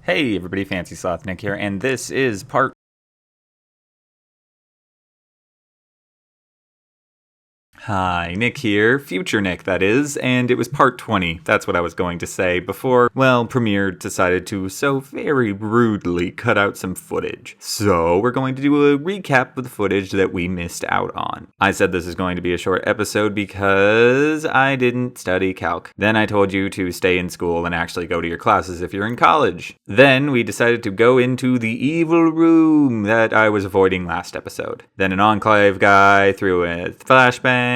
Hey everybody, Fancy Sloth Nick here, and this is part... Hi, Nick here, future Nick that is, and it was part 20, that's what I was going to say, before, well, Premiere decided to so very rudely cut out some footage. So, we're going to do a recap of the footage that we missed out on. I said this is going to be a short episode because I didn't study calc. Then I told you to stay in school and actually go to your classes if you're in college. Then we decided to go into the evil room that I was avoiding last episode. Then an Enclave guy threw a flashbang.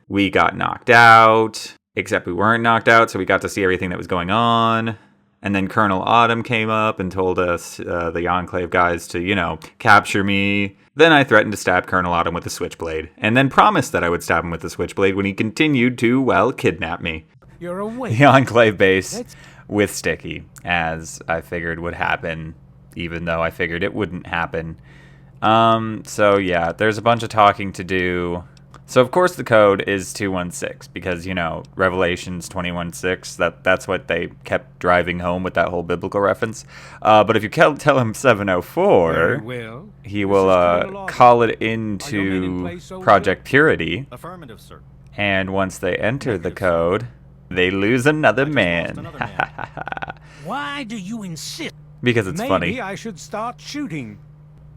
We got knocked out, except we weren't knocked out, so we got to see everything that was going on. And then Colonel Autumn came up and told us, the Enclave guys, to, capture me. Then I threatened to stab Colonel Autumn with a switchblade, and then promised that I would stab him with the switchblade when he continued to, well, kidnap me. You're awake. The Enclave base with Sticky, as I figured would happen, even though I figured it wouldn't happen. So yeah, there's a bunch of talking to do. So, of course, the code is 216 because, Revelations 21:6, that's what they kept driving home with that whole biblical reference. But if you tell him 704, he will call it into Project Purity. Affirmative, sir. And once they enter the code, they lose another man. Why do you insist? Because it's funny. Maybe I should start shooting.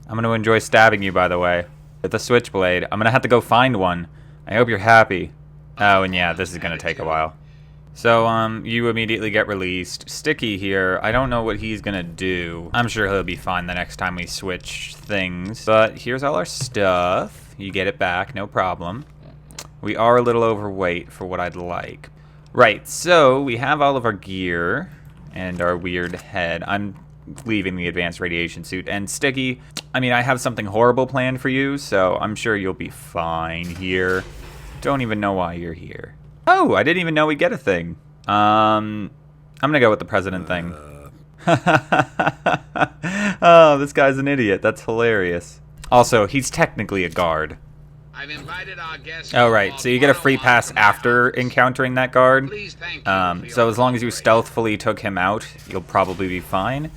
I'm going to enjoy stabbing you, by the way. With a switchblade. I'm gonna have to go find one. I hope you're happy. Oh, and yeah, this is gonna take a while. So, you immediately get released. Sticky here, I don't know what he's gonna do. I'm sure he'll be fine the next time we switch things. But here's all our stuff. You get it back, no problem. We are a little overweight for what I'd like. Right, so we have all of our gear and our weird head. I'm leaving the advanced radiation suit. And Sticky, I have something horrible planned for you, so I'm sure you'll be fine here. Don't even know why you're here. Oh, I didn't even know we'd get a thing. I'm gonna go with the president thing. Oh, this guy's an idiot. That's hilarious. Also, he's technically a guard. I've invited our guests. Oh, right. So you get a free pass after encountering that guard. So as long as you stealthily took him out, you'll probably be fine.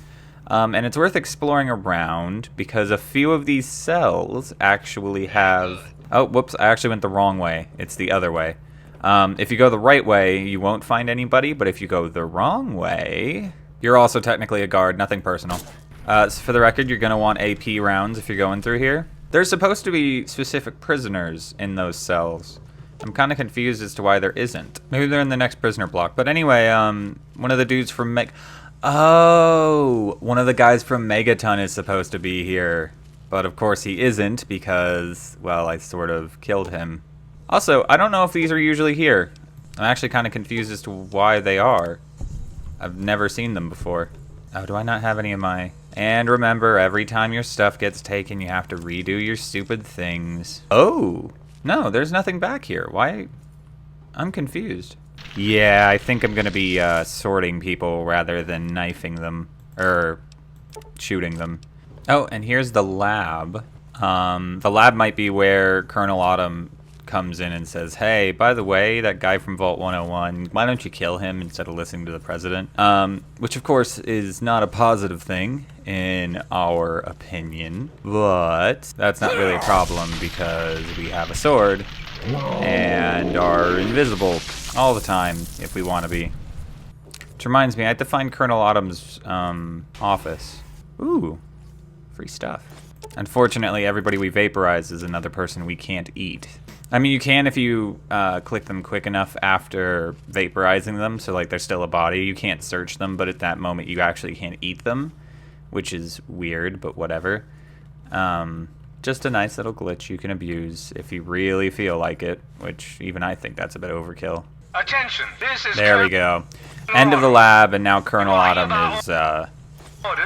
And it's worth exploring around because a few of these cells actually have... Oh, whoops, I actually went the wrong way. It's the other way. If you go the right way, you won't find anybody, but if you go the wrong way... You're also technically a guard, nothing personal. So for the record, you're going to want AP rounds if you're going through here. There's supposed to be specific prisoners in those cells. I'm kind of confused as to why there isn't. Maybe they're in the next prisoner block. But anyway, one of the dudes from Oh, one of the guys from Megaton is supposed to be here. But of course he isn't because, well, I sort of killed him. Also, I don't know if these are usually here. I'm actually kind of confused as to why they are. I've never seen them before. Oh, do I not have any of my... And remember, every time your stuff gets taken, you have to redo your stupid things. Oh, no, there's nothing back here. Why? I'm confused. Yeah, I think I'm gonna be sorting people rather than knifing them, or shooting them. Oh, and here's the lab. The lab might be where Colonel Autumn comes in and says, hey, by the way, that guy from Vault 101, why don't you kill him instead of listening to the president? Which of course is not a positive thing in our opinion, but that's not really a problem because we have a sword and are invisible all the time if we want to be. Which reminds me, I have to find Colonel Autumn's office. Ooh, free stuff. Unfortunately, everybody we vaporize is another person we can't eat. You can if you click them quick enough after vaporizing them, so like they're still a body. You can't search them, but at that moment you actually can't eat them, which is weird, but whatever. Just a nice little glitch you can abuse if you really feel like it, which even I think that's a bit overkill. Attention, this is there we go. End of the lab, and now Colonel Autumn is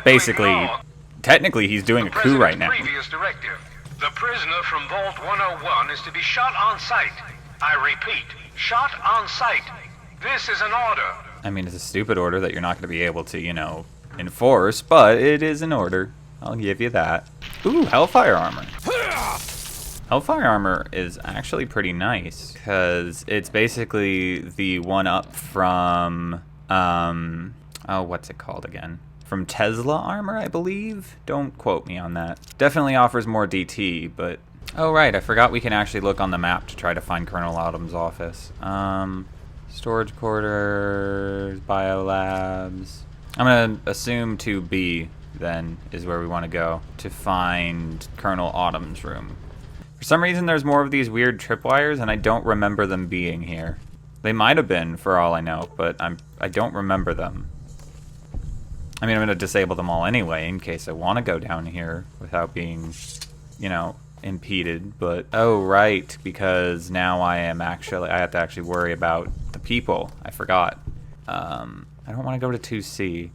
basically, technically he's doing a coup right now. Previous directive. The prisoner from Vault 101 is to be shot on sight. I repeat, shot on sight. This is an order. It's a stupid order that you're not going to be able to, enforce, but it is an order. I'll give you that. Ooh, Hellfire armor. Hellfire armor is actually pretty nice because it's basically the one up from, oh, what's it called again? from Tesla armor, I believe. Don't quote me on that. Definitely offers more DT, but... Oh, right, I forgot we can actually look on the map to try to find Colonel Autumn's office. Storage quarters, biolabs. I'm gonna assume 2B, then, is where we want to go to find Colonel Autumn's room. For some reason, there's more of these weird tripwires, and I don't remember them being here. They might have been, for all I know, but I don't remember them. I mean, I'm gonna disable them all anyway, in case I want to go down here without being, you know, impeded. But, oh, right, because now I have to actually worry about the people. I forgot. I don't want to go to 2C.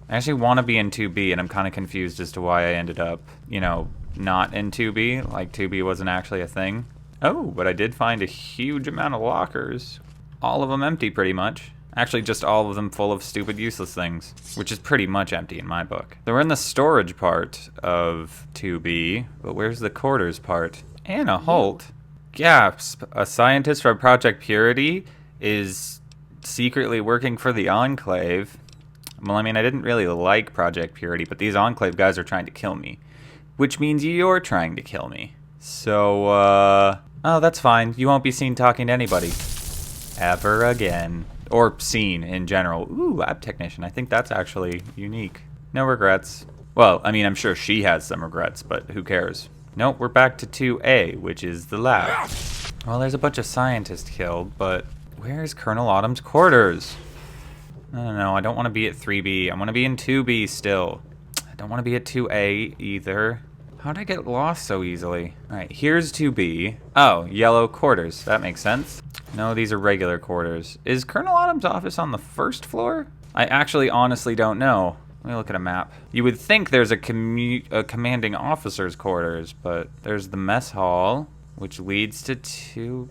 I actually want to be in 2B, and I'm kind of confused as to why I ended up, you know, not in 2B, like 2B wasn't actually a thing. Oh, but I did find a huge amount of lockers. All of them empty, pretty much. Actually, just all of them full of stupid, useless things, which is pretty much empty in my book. So we're in the storage part of 2B, but where's the quarters part? Anna Holt? Gasp! A scientist from Project Purity is secretly working for the Enclave. Well, I mean, I didn't really like Project Purity, but these Enclave guys are trying to kill me. Which means you're trying to kill me. So, oh, that's fine. You won't be seen talking to anybody. Ever again. Or seen in general. Ooh, lab technician. I think that's actually unique. No regrets. Well, I mean, I'm sure she has some regrets, but who cares? Nope, we're back to 2A, which is the lab. Well, there's a bunch of scientists killed, but where's Colonel Autumn's quarters? I don't know. I don't want to be at 3B. I want to be in 2B still. I don't want to be at 2A either. How'd I get lost so easily? All right, here's 2B. Oh, yellow quarters. That makes sense. No, these are regular quarters. Is Colonel Autumn's office on the first floor? I actually honestly don't know. Let me look at a map. You would think there's a commanding officer's quarters, but there's the mess hall, which leads to 2...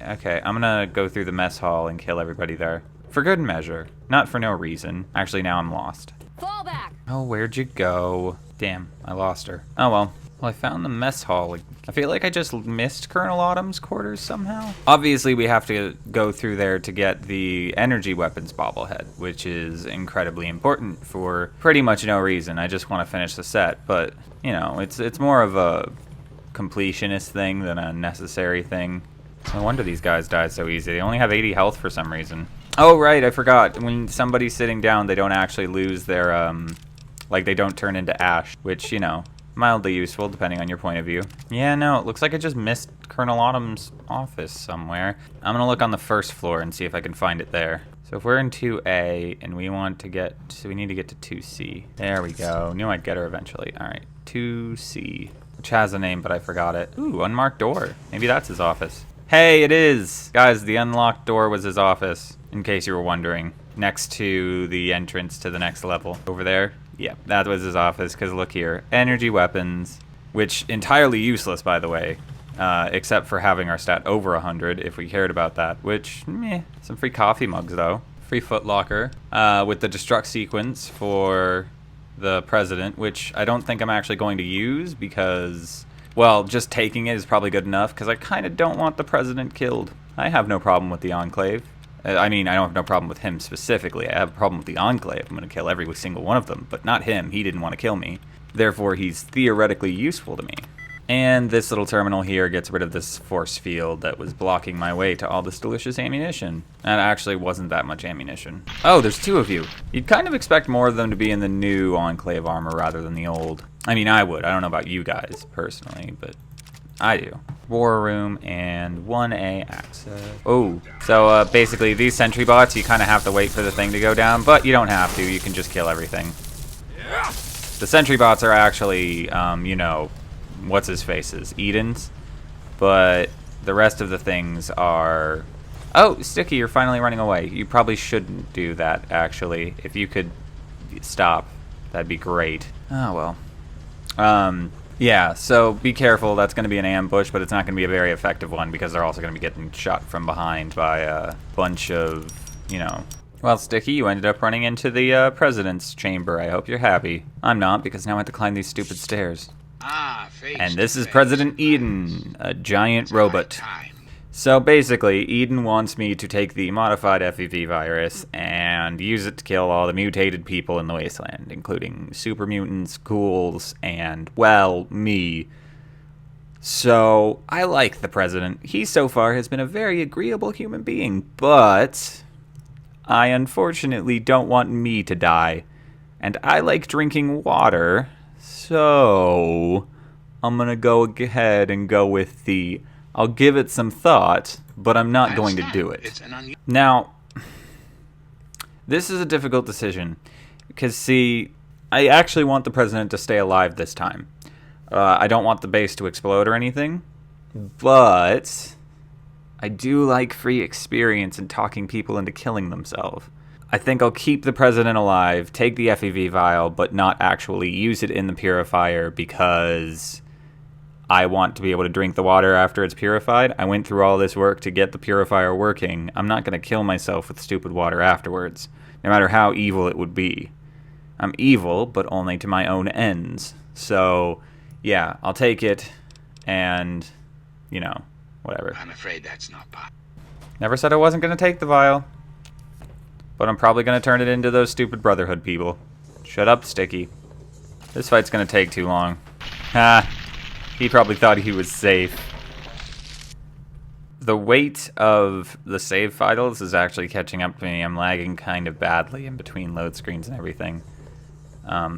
Okay, I'm gonna go through the mess hall and kill everybody there. For good measure. Not for no reason. Actually, now I'm lost. Fall back! Oh, where'd you go? Damn, I lost her. Oh well. Well, I found the mess hall. I feel like I just missed Colonel Autumn's quarters somehow. Obviously, we have to go through there to get the energy weapons bobblehead, which is incredibly important for pretty much no reason. I just want to finish the set, but, you know, it's more of a completionist thing than a necessary thing. No wonder these guys died so easy. They only have 80 health for some reason. Oh, right, I forgot. When somebody's sitting down, they don't actually lose their, like, they don't turn into ash, which, you know, mildly useful, depending on your point of view. Yeah, no, it looks like I just missed Colonel Autumn's office somewhere. I'm gonna look on the first floor and see if I can find it there. So if we're in 2A and we want to get, so we need to get to 2C. There we go. Knew I'd get her eventually. All right, 2C, which has a name, but I forgot it. Ooh, unmarked door. Maybe that's his office. Hey, it is! Guys, the unlocked door was his office, in case you were wondering. Next to the entrance to the next level. Over there. Yeah, that was his office, because look here. Energy weapons, which entirely useless, by the way, except for having our stat over 100, if we cared about that, which, meh. Some free coffee mugs, though. Free footlocker, with the destruct sequence for the president, which I don't think I'm actually going to use, because, well, just taking it is probably good enough, because I kind of don't want the president killed. I have no problem with the Enclave. I mean, I don't have no problem with him specifically. I have a problem with the Enclave. I'm going to kill every single one of them, but not him. He didn't want to kill me. Therefore, he's theoretically useful to me. And this little terminal here gets rid of this force field that was blocking my way to all this delicious ammunition. That actually wasn't that much ammunition. Oh, there's two of you. You'd kind of expect more of them to be in the new Enclave armor rather than the old. I mean, I would. I don't know about you guys personally, but I do. War room and 1A access. Oh, so basically these sentry bots, you kind of have to wait for the thing to go down, but you don't have to. You can just kill everything. The sentry bots are actually, you know, what's his faces, Eden's, but the rest of the things are. Oh, Sticky, you're finally running away. You probably shouldn't do that. Actually, if you could stop, that'd be great. Oh well. Yeah, so be careful. That's going to be an ambush, but it's not going to be a very effective one because they're also going to be getting shot from behind by a bunch of, you know. Well, Sticky, you ended up running into the president's chamber. I hope you're happy. I'm not, because now I have to climb these stupid stairs. Ah, face And this to is face. President Eden, a giant robot. So basically, Eden wants me to take the modified FEV virus and use it to kill all the mutated people in the wasteland, including super mutants, ghouls, and, well, me. So, I like the president. He so far has been a very agreeable human being, but I unfortunately don't want me to die. And I like drinking water, so I'm gonna go ahead and go with the... I'll give it some thought, but I'm not going to do it. Now, this is a difficult decision, because see, I actually want the president to stay alive this time. I don't want the base to explode or anything, but I do like free experience in talking people into killing themselves. I think I'll keep the president alive, take the FEV vial, but not actually use it in the purifier because I want to be able to drink the water after it's purified. I went through all this work to get the purifier working. I'm not going to kill myself with stupid water afterwards, no matter how evil it would be. I'm evil, but only to my own ends. So, yeah, I'll take it, and, you know, whatever. I'm afraid that's not possible. Never said I wasn't going to take the vial, but I'm probably going to turn it into those stupid Brotherhood people. Shut up, Sticky. This fight's going to take too long. Ha! He probably thought he was safe. The weight of the save files is actually catching up to me. I'm lagging kind of badly in between load screens and everything.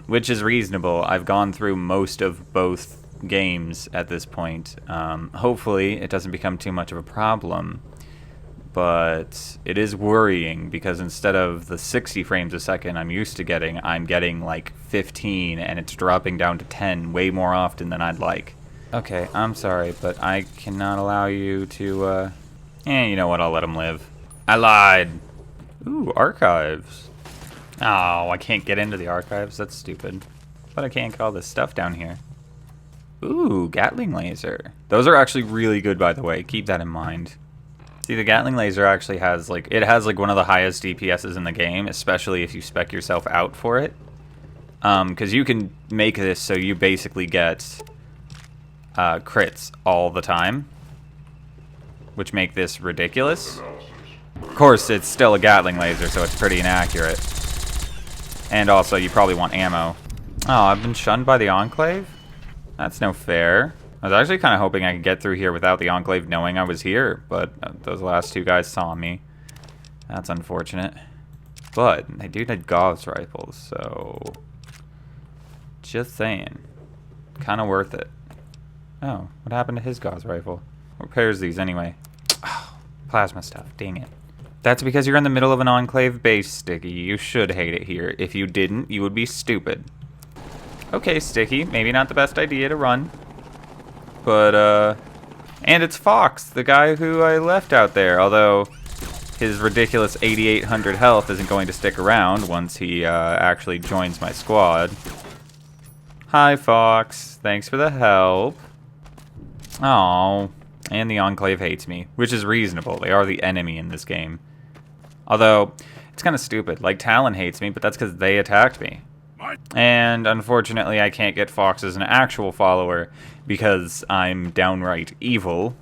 Which is reasonable. I've gone through most of both games at this point. Hopefully it doesn't become too much of a problem. But it is worrying because instead of the 60 frames a second I'm used to getting, I'm getting like 15 and it's dropping down to 10 way more often than I'd like. Okay, I'm sorry, but I cannot allow you to, you know what, I'll let him live. I lied! Ooh, archives. Oh, I can't get into the archives, that's stupid. But I can't get all this stuff down here. Ooh, Gatling laser. Those are actually really good, by the way, keep that in mind. See, the Gatling laser actually has, like, it has, like, one of the highest DPSs in the game, especially if you spec yourself out for it. Because you can make this so you basically get crits all the time, which make this ridiculous. Of course, it's still a Gatling laser, so it's pretty inaccurate. And also, you probably want ammo. Oh, I've been shunned by the Enclave? That's no fair. I was actually kind of hoping I could get through here without the Enclave knowing I was here, but those last two guys saw me. That's unfortunate. But they do need Gauss rifles, so... just saying. Kind of worth it. Oh, what happened to his Gauss rifle? What repairs these anyway? Oh, plasma stuff, dang it. That's because you're in the middle of an Enclave base, Sticky. You should hate it here. If you didn't, you would be stupid. Okay, Sticky, maybe not the best idea to run. But, and it's Fox, the guy who I left out there, although his ridiculous 8,800 health isn't going to stick around once he actually joins my squad. Hi, Fox. Thanks for the help. Oh, and the Enclave hates me, which is reasonable. They are the enemy in this game. Although, it's kind of stupid. Like, Talon hates me, but that's because they attacked me. And unfortunately, I can't get Fox as an actual follower because I'm downright evil.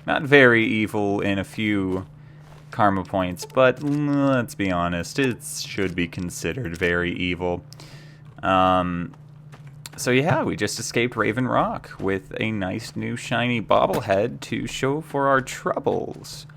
Not very evil in a few karma points, but let's be honest, it should be considered very evil. So yeah, we just escaped Raven Rock with a nice new shiny bobblehead to show for our troubles.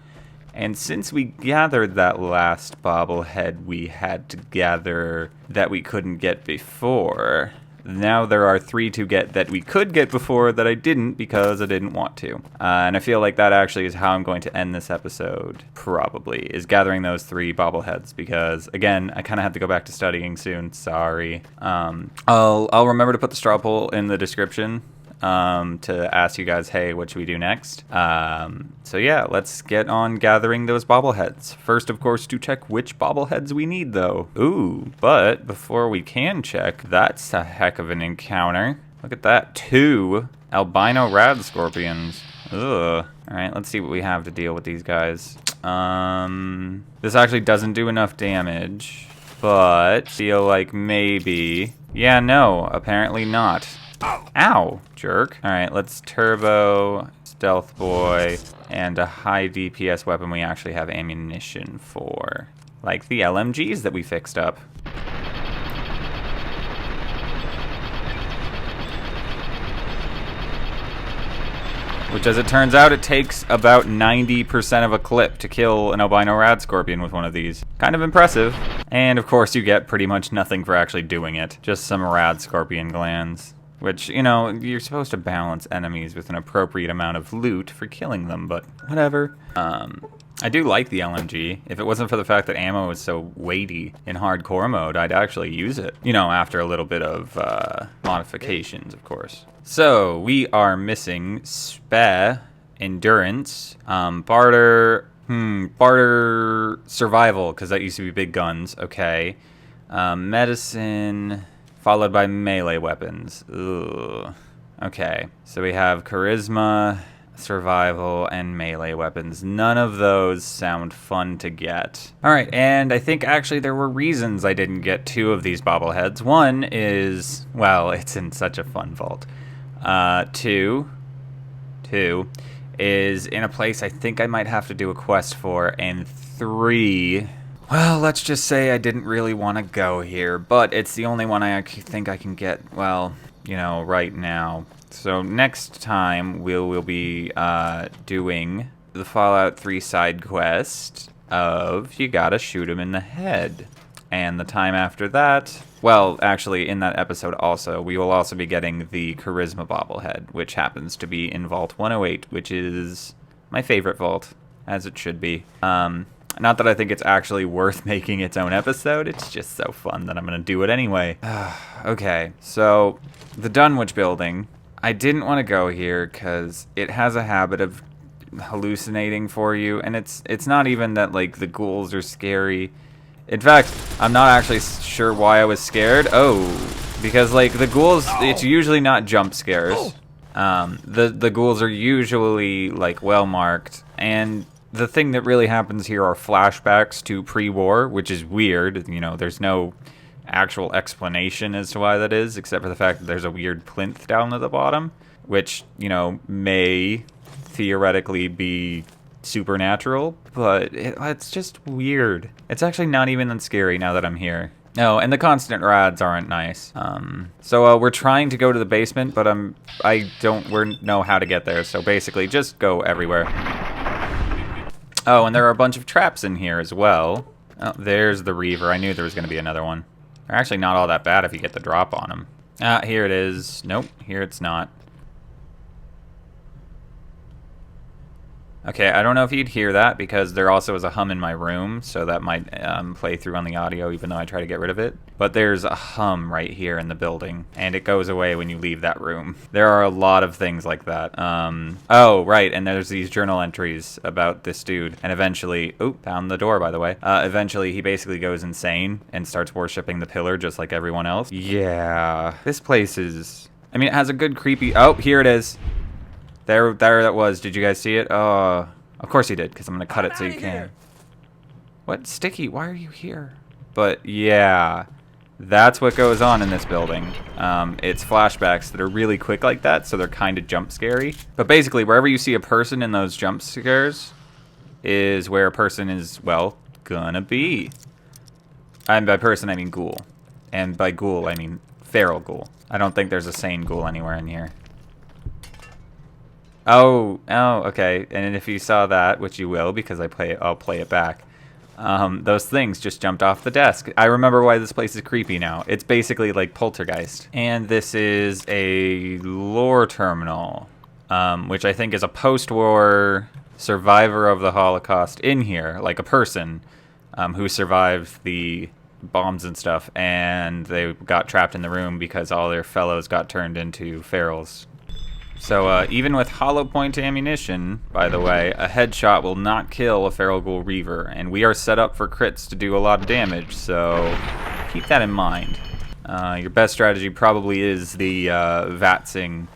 And since we gathered that last bobblehead we had to gather that we couldn't get before, now there are 3 to get that we could get before that I didn't because I didn't want to. And I feel like that actually is how I'm going to end this episode, probably, is gathering those 3 bobbleheads because, again, I kind of have to go back to studying soon, sorry. I'll remember to put the straw poll in the description to ask you guys, hey, what should we do next? So yeah, let's get on gathering those bobbleheads. First, of course, to check which bobbleheads we need, though. Ooh, but before we can check, that's a heck of an encounter. Look at that, 2 albino rad scorpions. Ugh. Alright, let's see what we have to deal with these guys. This actually doesn't do enough damage, but feel like maybe... yeah, no, apparently not. Ow, jerk. All right, let's turbo, stealth boy, and a high DPS weapon we actually have ammunition for. Like the LMGs that we fixed up. Which, as it turns out, it takes about 90% of a clip to kill an albino rad scorpion with one of these. Kind of impressive. And, of course, you get pretty much nothing for actually doing it. Just some rad scorpion glands. Which, you know, you're supposed to balance enemies with an appropriate amount of loot for killing them, but whatever. I do like the LMG. If it wasn't for the fact that ammo is so weighty in hardcore mode, I'd actually use it. You know, after a little bit of modifications, of course. So, we are missing Spare, Endurance, Barter, Barter Survival, because that used to be big guns, okay. Medicine, followed by melee weapons. Ugh. Okay, so we have Charisma, Survival, and melee weapons. None of those sound fun to get. Alright, and I think actually there were reasons I didn't get 2 of these bobbleheads. One is, well, it's in such a fun vault. Two is in a place I think I might have to do a quest for, and 3, well, let's just say I didn't really want to go here, but it's the only one I think I can get, well, you know, right now. So next time we'll be doing the Fallout 3 side quest of you gotta shoot him in the head. And the time after that, well, actually in that episode also, we will also be getting the Charisma bobblehead, which happens to be in Vault 108, which is my favorite vault, as it should be. Not that I think it's actually worth making its own episode, it's just so fun that I'm gonna do it anyway. Okay, so the Dunwich building, I didn't want to go here because it has a habit of hallucinating for you, and it's not even that like the ghouls are scary. In fact, I'm not actually sure why I was scared. Oh, because like the ghouls, it's usually not jump scares. The ghouls are usually like well marked, and the thing that really happens here are flashbacks to pre-war, which is weird. You know, there's no actual explanation as to why that is, except for the fact that there's a weird plinth down at the bottom, which, you know, may theoretically be supernatural, but it's just weird. It's actually not even that scary now that I'm here. No, and the constant rads aren't nice. So we're trying to go to the basement, but I don't know how to get there, so basically just go everywhere. Oh, and there are a bunch of traps in here as well. Oh, there's the Reaver. I knew there was going to be another one. They're actually not all that bad if you get the drop on them. Ah, here it is. Nope, here it's not. Okay, I don't know if you'd hear that because there also is a hum in my room, so that might play through on the audio even though I try to get rid of it. But there's a hum right here in the building, and it goes away when you leave that room. There are a lot of things like that. Oh, right, and there's these journal entries about this dude, and eventually, oh, found the door, by the way. Eventually, he basically goes insane and starts worshipping the pillar just like everyone else. Yeah, this place is, I mean, it has a good creepy, oh, here it is. There that was. Did you guys see it? Oh, of course you did, because I'm going to cut it so you can. What? Sticky, why are you here? But, yeah, that's what goes on in this building. It's flashbacks that are really quick like that, so they're kind of jump scary. But basically, wherever you see a person in those jump scares is where a person is, well, gonna be. And by person, I mean ghoul. And by ghoul, I mean feral ghoul. I don't think there's a sane ghoul anywhere in here. Oh, okay. And if you saw that, which you will, because I'll play it back. Those things just jumped off the desk. I remember why this place is creepy now. It's basically like Poltergeist. And this is a lore terminal, which I think is a post-war survivor of the Holocaust in here, like a person who survived the bombs and stuff, and they got trapped in the room because all their fellows got turned into ferals. So even with hollow point ammunition, by the way, a headshot will not kill a feral ghoul reaver, and we are set up for crits to do a lot of damage, so keep that in mind. Your best strategy probably is the vatsing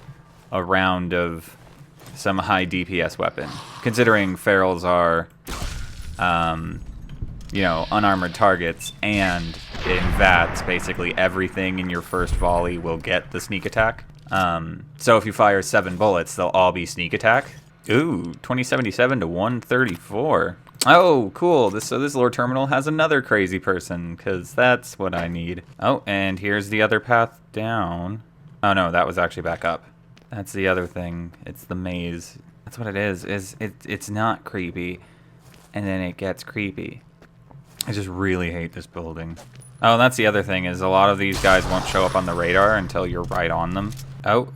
a round of some high DPS weapon, considering ferals are, you know, unarmored targets, and in VATS, basically everything in your first volley will get the sneak attack. So if you fire 7 bullets, they'll all be sneak attack. Ooh, 2077 to 134. Oh, cool. So this lore terminal has another crazy person, because that's what I need. Oh, and here's the other path down. Oh no, that was actually back up. That's the other thing. It's the maze. That's what it is. It's not creepy, and then it gets creepy. I just really hate this building. Oh, and that's the other thing, is a lot of these guys won't show up on the radar until you're right on them. Oh,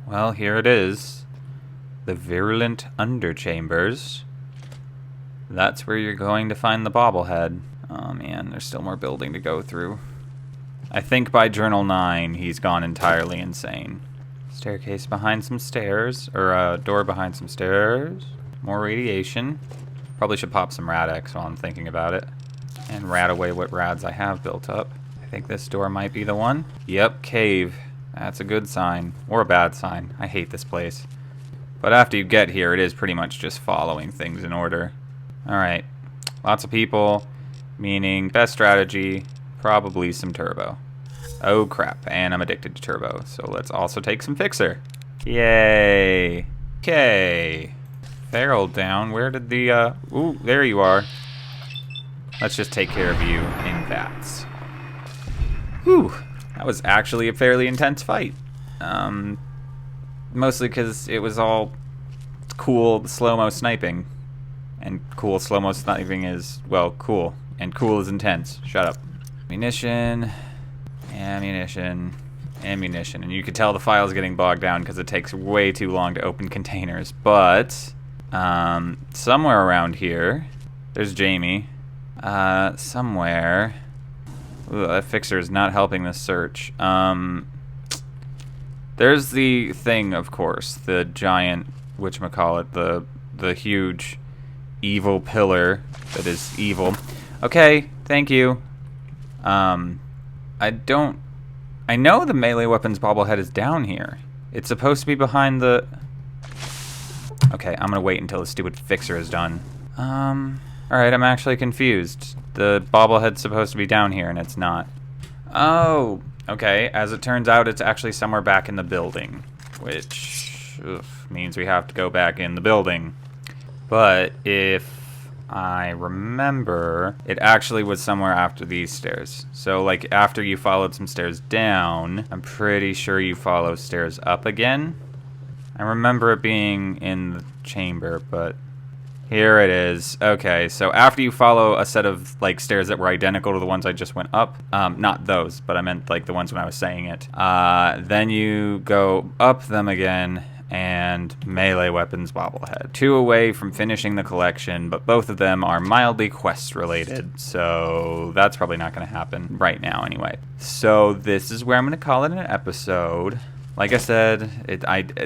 well, here it is. The virulent underchambers. That's where you're going to find the bobblehead. Oh man, there's still more building to go through. I think by Journal 9, he's gone entirely insane. Staircase behind some stairs, or a door behind some stairs. More radiation. Probably should pop some Rad-X while I'm thinking about it. And rat away what rads I have built up. I think this door might be the one. Yep, cave. That's a good sign. Or a bad sign. I hate this place. But after you get here, it is pretty much just following things in order. Alright. Lots of people, meaning best strategy, probably some turbo. Oh crap, and I'm addicted to turbo, so let's also take some fixer. Yay. Okay. Feral down. Where did the, ooh, there you are. Let's just take care of you in bats. Whew. That was actually a fairly intense fight. Mostly because it was all cool slow-mo sniping. And cool slow-mo sniping is, well, cool. And cool is intense. Shut up. Ammunition. Ammunition. Ammunition. And you could tell the file's getting bogged down because it takes way too long to open containers. But, somewhere around here, there's Jamie. Somewhere. Ooh, that fixer is not helping this search. There's the thing, of course, the giant, whatchamacallit, the huge evil pillar that is evil. Okay, thank you. I know the melee weapons bobblehead is down here. It's supposed to be behind the... Okay, I'm gonna wait until the stupid fixer is done. Alright, I'm actually confused. The bobblehead's supposed to be down here, and it's not. Oh, okay. As it turns out, it's actually somewhere back in the building, which means we have to go back in the building. But if I remember, it actually was somewhere after these stairs. So, like, after you followed some stairs down, I'm pretty sure you follow stairs up again. I remember it being in the chamber, but... Here it is. Okay, so after you follow a set of like stairs that were identical to the ones I just went up, not those, but I meant like the ones when I was saying it, then you go up them again and melee weapons bobblehead. 2 away from finishing the collection, but both of them are mildly quest related, so that's probably not going to happen right now anyway. So this is where I'm going to call it an episode. Like I said,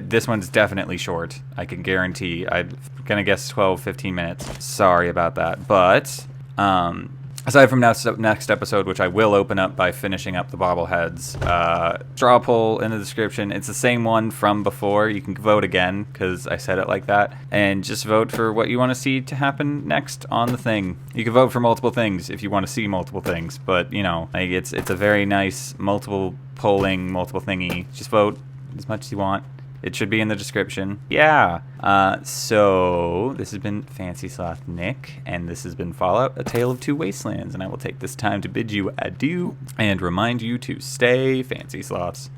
this one's definitely short. I can guarantee. I'm gonna guess 12-15 minutes. Sorry about that. But aside from next episode, which I will open up by finishing up the bobbleheads, straw poll in the description. It's the same one from before. You can vote again because I said it like that, and just vote for what you want to see to happen next on the thing. You can vote for multiple things if you want to see multiple things, but you know, like it's a very nice multiple polling, multiple thingy. Just vote as much as you want. It should be in the description. Yeah. So this has been Fancy Sloth Nick, and this has been Fallout: A Tale of Two Wastelands, and I will take this time to bid you adieu and remind you to stay fancy sloths.